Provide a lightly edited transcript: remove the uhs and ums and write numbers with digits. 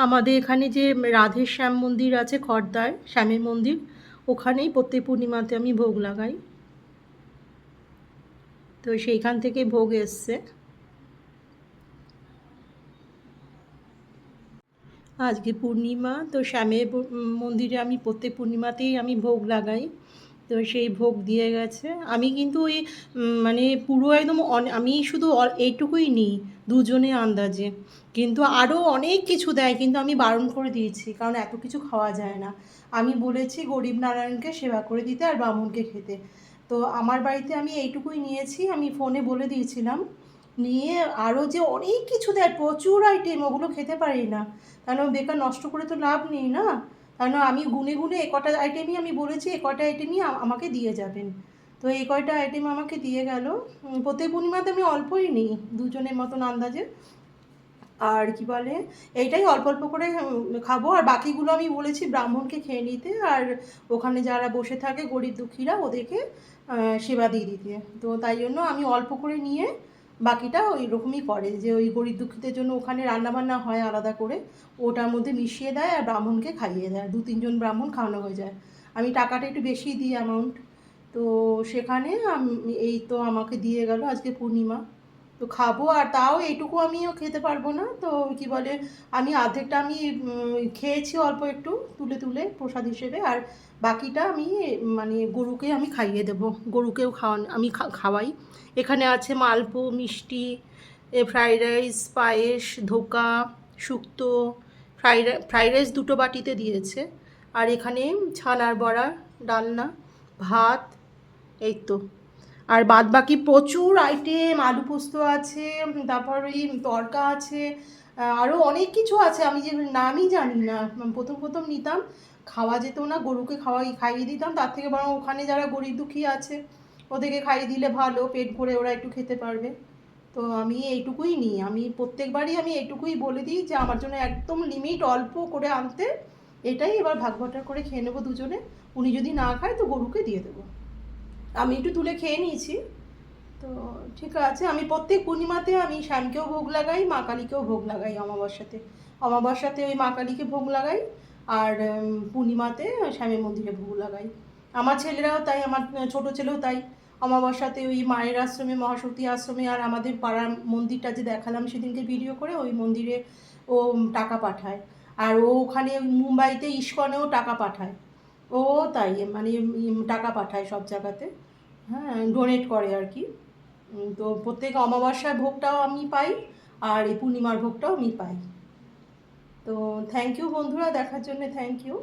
আমাদের এখানে যে রাধে শ্যাম মন্দির আছে খড়দায় শ্যামের মন্দির, ওখানেই প্রত্যেক পূর্ণিমাতে আমি ভোগ লাগাই। তো সেইখান থেকে ভোগ এসছে। আজকে পূর্ণিমা, তো শ্যামের মন্দিরে আমি প্রত্যেক পূর্ণিমাতেই আমি ভোগ লাগাই। তো সেই ভোগ দিয়ে গেছে। আমি কিন্তু ওই মানে পুরো একদম আমি শুধু এইটুকুই নিই, দুজনে আন্দাজে। কিন্তু আরও অনেক কিছু দেয়, কিন্তু আমি বারণ করে দিয়েছি, কারণ এত কিছু খাওয়া যায় না। আমি বলেছি গরিব নারায়ণকে সেবা করে দিতে আর ব্রাহ্মণকে খেতে। তো আমার বাড়িতে আমি এইটুকুই নিয়েছি, আমি ফোনে বলে দিয়েছিলাম। নিয়ে আরও যে অনেক কিছু দেয়, প্রচুর আইটেম, ওগুলো খেতে পারি না, কারণ বেকার নষ্ট করে তো লাভ নেই না। কারণ আমি গুনে গুনে এ কটা আইটেমই আমি বলেছি, এ কটা আইটেমই আমাকে দিয়ে যাবেন। তো এই কয়টা আইটেম আমাকে দিয়ে গেল। প্রত্যেক পূর্ণিমাতে আমি অল্পই নিই, দুজনের মতন আন্দাজে। আর কি বলে, এইটাই অল্প অল্প করে খাবো, আর বাকিগুলো আমি বলেছি ব্রাহ্মণকে খেয়ে নিতে, আর ওখানে যারা বসে থাকে গরিব দুঃখীরা ওদেরকে সেবা দিয়ে দিতে। তো তাই জন্য আমি অল্প করে নিয়ে, বাকিটা ওই রকমই করে, যে ওই গরিব দুঃখীদের জন্য ওখানে রান্নাবান্না হয় আলাদা করে, ওটার মধ্যে মিশিয়ে দেয় আর ব্রাহ্মণকে খাইয়ে দেয়, 2-3 জন ব্রাহ্মণ খাওয়ানো হয়ে যায়। আমি টাকাটা একটু বেশি দিই, অ্যামাউন্ট। তো সেখানে এই তো আমাকে দিয়ে গেল আজকে পূর্ণিমা। তো খাবো, আর তাও এইটুকু আমিও খেতে পারবো না, তো কি বলে, আমি অর্ধেকটা আমি খেয়েছি অল্প একটু তুলে তুলে প্রসাদ হিসেবে, আর বাকিটা আমি মানে গরুকে আমি খাইয়ে দেবো, গরুকেও আমি খাওয়াই। এখানে আছে মালপো, মিষ্টি, ফ্রাইড রাইস, পায়েস, ধোকা, শুক্তো। ফ্রাইড রাইস 2টো বাটিতে দিয়েছে। আর এখানে ছানার বড়া, ডালনা, ভাত, এই তো। আর বাদ বাকি প্রচুর আইটেম, আলু পোস্ত আছে, তারপর ওই তড়কা আছে, আরও অনেক কিছু আছে, আমি যে নামই জানি না। প্রথম প্রথম নিতাম, খাওয়া যেত না, গরুকে খাইয়ে দিতাম, তার থেকে বরং ওখানে যারা গরিব দুঃখী আছে ওদেরকে খাইয়ে দিলে ভালো, পেট ভরে ওরা একটু খেতে পারবে। তো আমি এইটুকুই নিই, আমি প্রত্যেকবারই আমি এইটুকুই বলে দিই যে আমার জন্য একদম লিমিট, অল্প করে আনতে। এটাই এবার ভাগ বটার করে খেয়ে নেবো দুজনে। উনি যদি না খায় তো গরুকে দিয়ে দেবো। আমি একটু তুলে খেয়ে নিয়েছি। তো ঠিক আছে, আমি প্রত্যেক পূর্ণিমাতে আমি শ্যামকেও ভোগ লাগাই, মা কালীকেও ভোগ লাগাই। অমাবস্যাতে ওই মা কালীকে ভোগ লাগাই, আর পূর্ণিমাতে শ্যামের মন্দিরে ভোগ লাগাই। আমার ছেলেরাও তাই, আমার ছোট ছেলেও তাই। অমাবস্যাতে ওই মায়ের আশ্রমে, মহাশক্তি আশ্রমে, আর আমাদের পাড়ার মন্দিরটা যে দেখালাম সেদিনকে ভিডিও করে, ওই মন্দিরে ও টাকা পাঠায়। আর ও ওখানে মুম্বাইতে ইস্কনেও টাকা পাঠায়। ও তাই মানে টাকা পাঠায় সব জায়গাতে। হ্যাঁ, ডোনেট করে আর কি। তো প্রত্যেক অমাবস্যার ভোগটাও আমি পাই, আর এই পূর্ণিমার ভোগটাও আমি পাই। তো থ্যাংক ইউ বন্ধুরা, দেখার জন্য থ্যাংক ইউ।